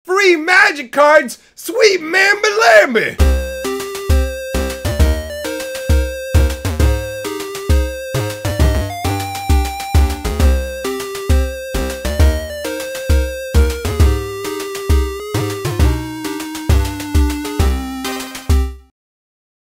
Free magic cards! Sweet mamby-lamby!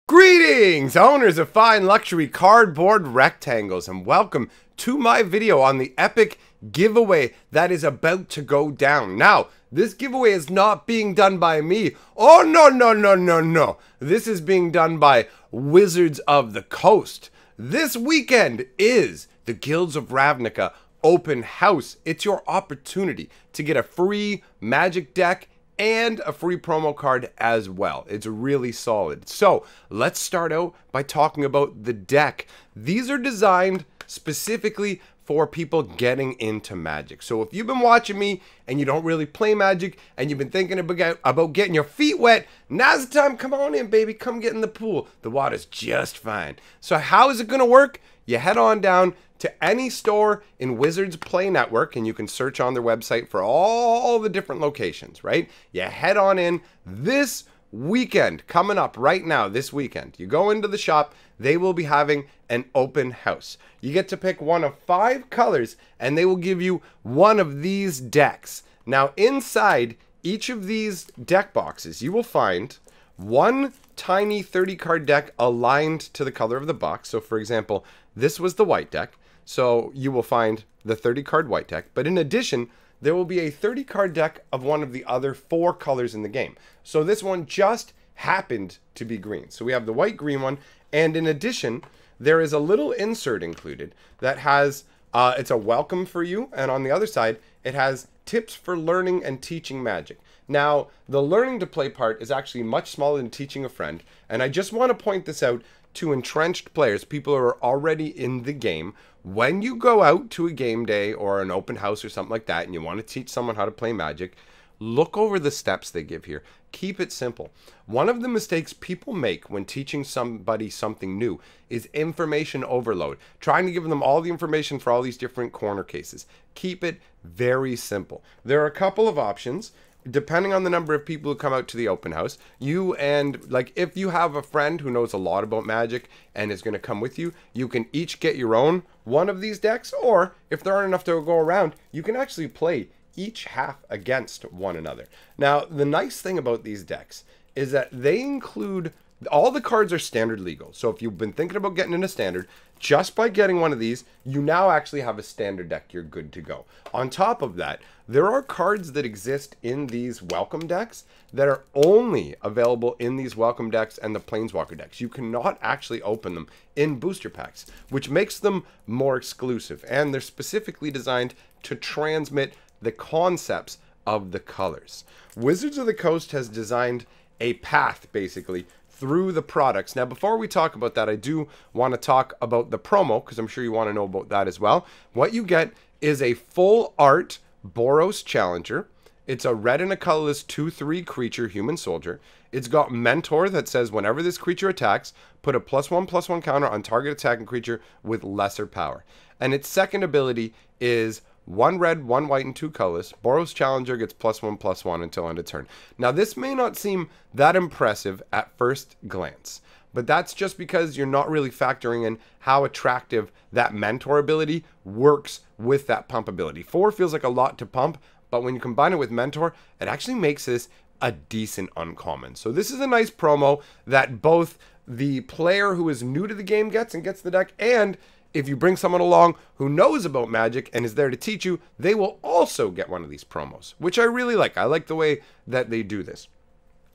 Greetings, owners of fine luxury cardboard rectangles, and welcome to my video on the epic giveaway that is about to go down. Now, this giveaway is not being done by me. Oh, no. This is being done by Wizards of the Coast. This weekend is the Guilds of Ravnica open house. It's your opportunity to get a free magic deck and a free promo card as well. It's really solid. So let's start out by talking about the deck. These are designed specifically for people getting into Magic. So if you've been watching me and you don't really play Magic and you've been thinking about getting your feet wet, now's the time. Come on in, baby. Come get in the pool. The water's just fine. So how is it going to work? You head on down to any store in Wizards Play Network, and you can search on their website for all the different locations, right? You head on in this weekend, coming up right now, this weekend. You go into the shop, they will be having an open house. You get to pick one of 5 colors, and they will give you one of these decks. Now, inside each of these deck boxes, you will find one tiny 30-card deck aligned to the color of the box. So, for example, this was the white deck. So you will find the 30-card white deck. But in addition, there will be a 30-card deck of one of the other 4 colors in the game. So this one just happened to be green. So we have the white-green one. And in addition, there is a little insert included that has, it's a welcome for you. And on the other side, it has tips for learning and teaching Magic. Now, the learning to play part is actually much smaller than teaching a friend. And I just want to point this out to entrenched players, people who are already in the game. When you go out to a game day or an open house or something like that, and you want to teach someone how to play Magic, look over the steps they give here. Keep it simple. One of the mistakes people make when teaching somebody something new is information overload, trying to give them all the information for all these different corner cases. Keep it very simple. There are a couple of options. Depending on the number of people who come out to the open house, if you have a friend who knows a lot about Magic and is going to come with you, you can each get your own one of these decks, or if there aren't enough to go around, you can actually play each half against one another. Now, the nice thing about these decks is that they include, all the cards are standard legal. So if you've been thinking about getting into standard, just by getting one of these, you now actually have a standard deck. You're good to go. On top of that, there are cards that exist in these welcome decks that are only available in these welcome decks and the Planeswalker decks. You cannot actually open them in booster packs, which makes them more exclusive. And they're specifically designed to transmit the concepts of the colors. Wizards of the Coast has designed a path, basically, through the products. Now, before we talk about that, I do want to talk about the promo, because I'm sure you want to know about that as well. What you get is a full art Boros Challenger. It's a red and a colorless 2/3 creature human soldier. It's got Mentor that says whenever this creature attacks, put a +1/+1 counter on target attacking creature with lesser power. And its second ability is 1 red, 1 white, and 2 colorless. Boros Challenger gets +1/+1 until end of turn. Now, this may not seem that impressive at first glance, but that's just because you're not really factoring in how attractive that Mentor ability works with that pump ability. 4 feels like a lot to pump, but when you combine it with Mentor, it actually makes this a decent uncommon. So this is a nice promo that both the player who is new to the game gets the deck, and if you bring someone along who knows about Magic and is there to teach you, they will also get one of these promos, which I really like. I like the way that they do this.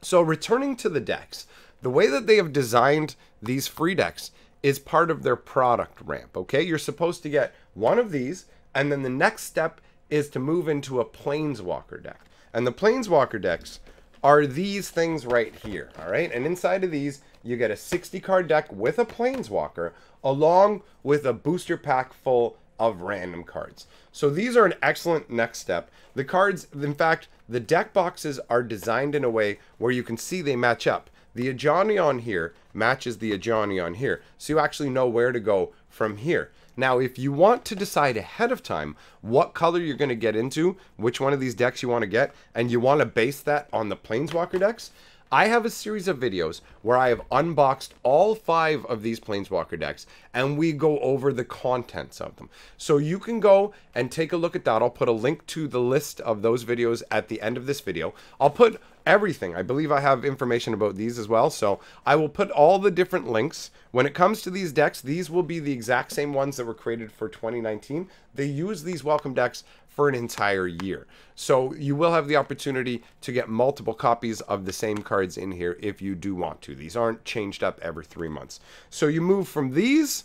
So returning to the decks, the way that they have designed these free decks is part of their product ramp, okay? You're supposed to get one of these, and then the next step is to move into a Planeswalker deck. And the Planeswalker decks are these things right here, all right? And inside of these, you get a 60-card deck with a Planeswalker, along with a booster pack full of random cards. So these are an excellent next step. The cards, in fact, the deck boxes are designed in a way where you can see they match up. The Ajani on here matches the Ajani on here, so you actually know where to go from here. Now, if you want to decide ahead of time what color you're going to get into, which one of these decks you want to get, and you want to base that on the Planeswalker decks, I have a series of videos where I have unboxed all 5 of these Planeswalker decks, and we go over the contents of them. So you can go and take a look at that. I'll put a link to the list of those videos at the end of this video. I'll put everything. I believe I have information about these as well, so I will put all the different links. When it comes to these decks, these will be the exact same ones that were created for 2019. They use these welcome decks for an entire year. So you will have the opportunity to get multiple copies of the same cards in here if you do want to. These aren't changed up every 3 months. So you move from these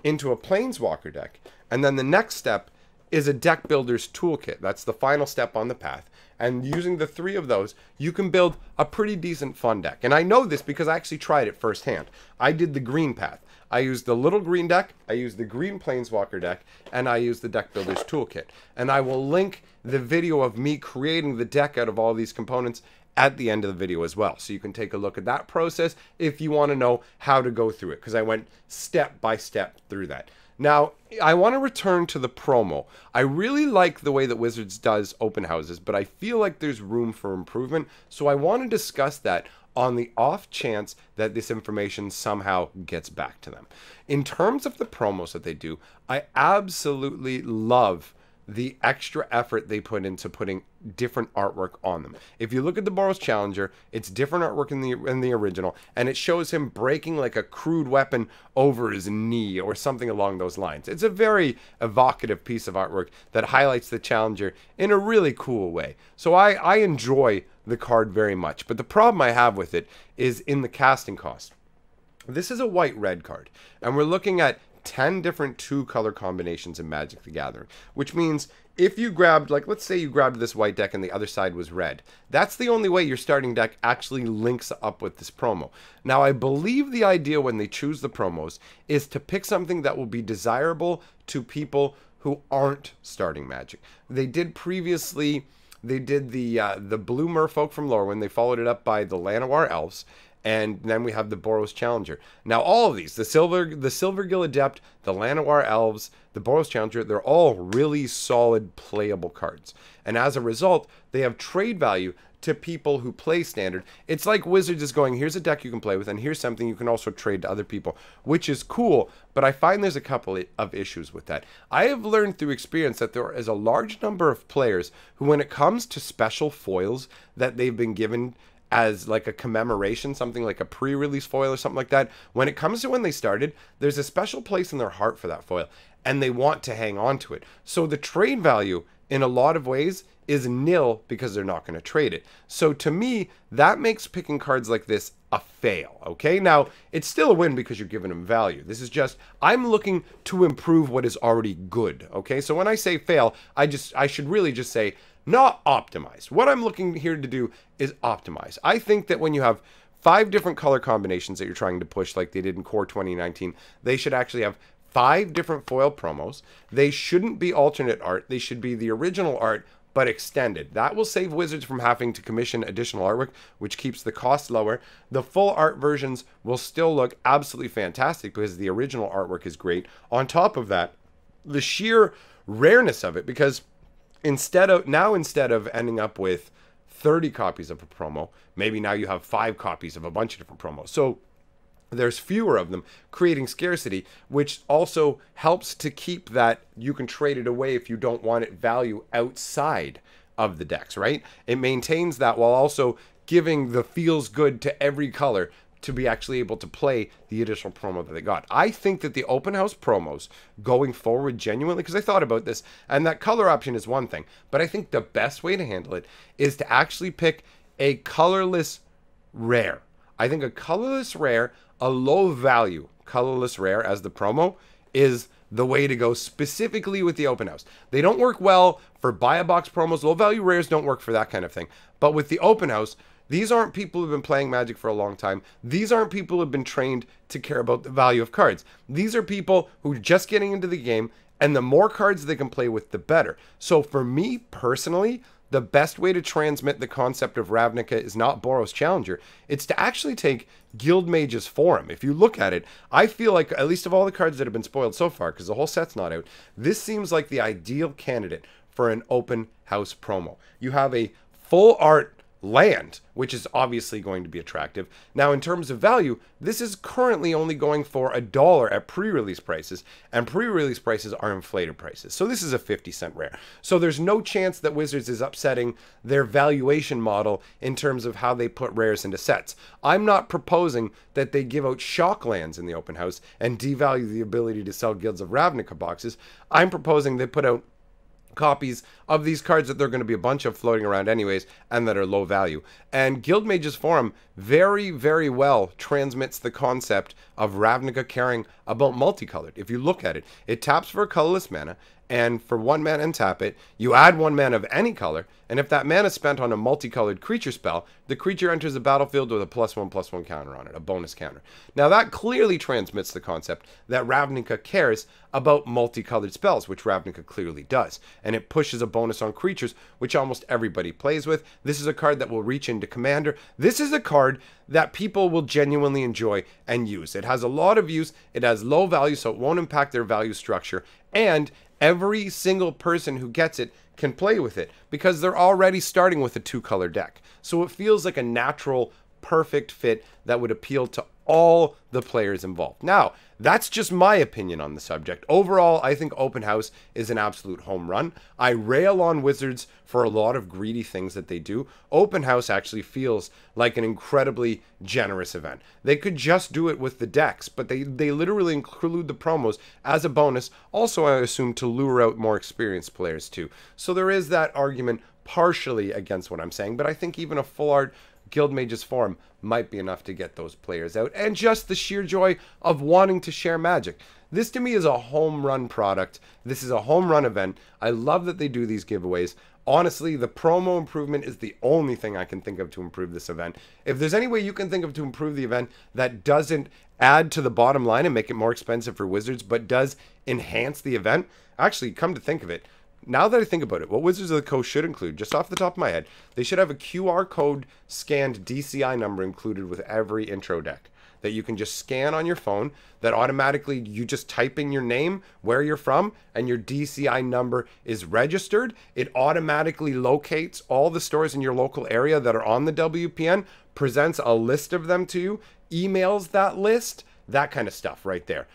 into a Planeswalker deck, and then the next step is a deck builder's toolkit. That's the final step on the path. And using the 3 of those, you can build a pretty decent fun deck. And I know this because I actually tried it firsthand. I did the green path. I used the little green deck, I used the green Planeswalker deck, and I used the deck builder's toolkit. And I will link the video of me creating the deck out of all these components at the end of the video as well. So you can take a look at that process if you want to know how to go through it, because I went step by step through that. Now, I want to return to the promo. I really like the way that Wizards does open houses, but I feel like there's room for improvement. So I want to discuss that on the off chance that this information somehow gets back to them. In terms of the promos that they do, I absolutely love the extra effort they put into putting different artwork on them. If you look at the Boros Challenger, it's different artwork in the original, and it shows him breaking like a crude weapon over his knee or something along those lines. It's a very evocative piece of artwork that highlights the Challenger in a really cool way. So I enjoy the card very much, but the problem I have with it is in the casting cost. This is a white-red card, and we're looking at 10 different 2-color combinations in Magic the Gathering, which means if you grabbed, like, let's say you grabbed this white deck and the other side was red, that's the only way your starting deck actually links up with this promo. Now, I believe the idea when they choose the promos is to pick something that will be desirable to people who aren't starting Magic. They did previously, they did the Blue Merfolk from Lorwyn. They followed it up by the Llanowar Elves. And then we have the Boros Challenger. Now, all of these, the Silvergill Adept, the Llanowar Elves, the Boros Challenger, they're all really solid playable cards. And as a result, they have trade value to people who play Standard. It's like Wizards is going, here's a deck you can play with, and here's something you can also trade to other people, which is cool, but I find there's a couple of issues with that. I have learned through experience that there is a large number of players who, when it comes to special foils that they've been given as like a commemoration, something like a pre-release foil or something like that, when it comes to when they started, there's a special place in their heart for that foil, and they want to hang on to it. So the trade value, in a lot of ways, is nil because they're not going to trade it. So to me, that makes picking cards like this a fail, okay? Now, it's still a win because you're giving them value. This is just, I'm looking to improve what is already good, okay? So when I say fail, I should really just say, not optimized. What I'm looking here to do is optimize. I think that when you have 5 different color combinations that you're trying to push like they did in Core 2019, they should actually have 5 different foil promos. They shouldn't be alternate art. They should be the original art, but extended. That will save Wizards from having to commission additional artwork, which keeps the cost lower. The full art versions will still look absolutely fantastic because the original artwork is great. On top of that, the sheer rareness of it, because instead of ending up with 30 copies of a promo, maybe now you have 5 copies of a bunch of different promos. So there's fewer of them, creating scarcity, which also helps to keep that you can trade it away if you don't want it value outside of the decks, right? It maintains that while also giving the feels good to every color to be actually able to play the additional promo that they got. I think that the open house promos going forward genuinely, because I thought about this, and that color option is one thing, but I think the best way to handle it is to actually pick a colorless rare. I think a colorless rare, a low value colorless rare as the promo is the way to go specifically with the open house. They don't work well for buy a box promos. Low value rares don't work for that kind of thing. But with the open house, these aren't people who've been playing Magic for a long time. These aren't people who've been trained to care about the value of cards. These are people who are just getting into the game, and the more cards they can play with, the better. So for me personally, the best way to transmit the concept of Ravnica is not Boros Challenger. It's to actually take Guildmage's Forum. If you look at it, I feel like, at least of all the cards that have been spoiled so far, because the whole set's not out, this seems like the ideal candidate for an open house promo. You have a full art land, which is obviously going to be attractive. Now, in terms of value, this is currently only going for $1 at pre-release prices, and pre-release prices are inflated prices. So this is a 50-cent rare. So there's no chance that Wizards is upsetting their valuation model in terms of how they put rares into sets. I'm not proposing that they give out shock lands in the open house and devalue the ability to sell Guilds of Ravnica boxes. I'm proposing they put out copies of these cards that there are going to be a bunch of floating around anyways and that are low value. And Guildmage's Forum very, very well transmits the concept of Ravnica caring about multicolored. If you look at it, it taps for a colorless mana, and for 1 mana and tap it, you add 1 mana of any color, and if that mana is spent on a multicolored creature spell, the creature enters the battlefield with a +1/+1 counter on it, a bonus counter. Now that clearly transmits the concept that Ravnica cares about multicolored spells, which Ravnica clearly does, and it pushes a bonus on creatures, which almost everybody plays with. This is a card that will reach into Commander. This is a card that people will genuinely enjoy and use. It has a lot of use, it has low value, so it won't impact their value structure, and every single person who gets it can play with it because they're already starting with a 2-color deck. So it feels like a natural, perfect fit that would appeal to all the players involved. Now, that's just my opinion on the subject. Overall, I think Open House is an absolute home run. I rail on Wizards for a lot of greedy things that they do. Open House actually feels like an incredibly generous event. They could just do it with the decks, but they literally include the promos as a bonus. Also, I assume to lure out more experienced players too. So there is that argument partially against what I'm saying, but I think even a full art Guildmage's Forum might be enough to get those players out, and just the sheer joy of wanting to share Magic. This to me is a home run product. This is a home run event. I love that they do these giveaways. Honestly, the promo improvement is the only thing I can think of to improve this event. If there's any way you can think of to improve the event that doesn't add to the bottom line and make it more expensive for Wizards, but does enhance the event, actually, come to think of it, now that I think about it, what Wizards of the Coast should include, just off the top of my head, they should have a QR code scanned DCI number included with every intro deck that you can just scan on your phone, that automatically you just type in your name, where you're from, and your DCI number is registered. It automatically locates all the stores in your local area that are on the WPN, presents a list of them to you, emails that list, that kind of stuff right there.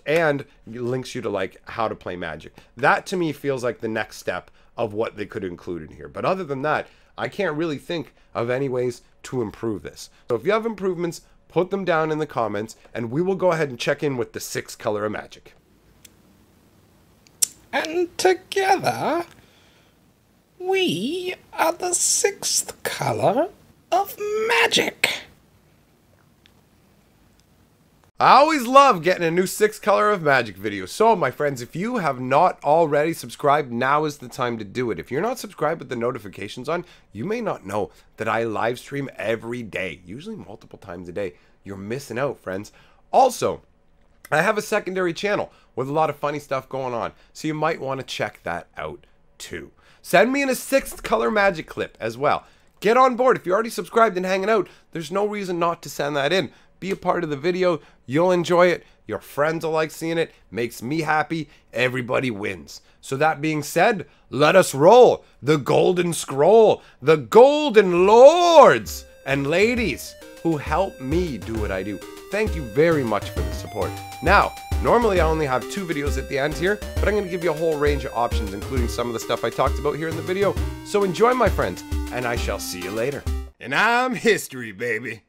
And links you to like how to play Magic. That to me feels like the next step of what they could include in here. But other than that, I can't really think of any ways to improve this. So if you have improvements, put them down in the comments, and we will go ahead and check in with the 6th color of Magic. And together, we are the 6th color of Magic. I always love getting a new 6th color of Magic video. So, my friends, if you have not already subscribed, now is the time to do it. If you're not subscribed with the notifications on, you may not know that I live stream every day, usually multiple times a day. You're missing out, friends. Also, I have a secondary channel with a lot of funny stuff going on, so you might want to check that out too. Send me in a 6th color Magic clip as well. Get on board. If you're already subscribed and hanging out, there's no reason not to send that in. Be a part of the video. You'll enjoy it. Your friends will like seeing it. Makes me happy. Everybody wins. So that being said, let us roll the golden scroll, the golden lords and ladies who help me do what I do. Thank you very much for the support. Now, normally I only have 2 videos at the end here, but I'm going to give you a whole range of options, including some of the stuff I talked about here in the video. So enjoy, my friends, and I shall see you later. And I'm history, baby.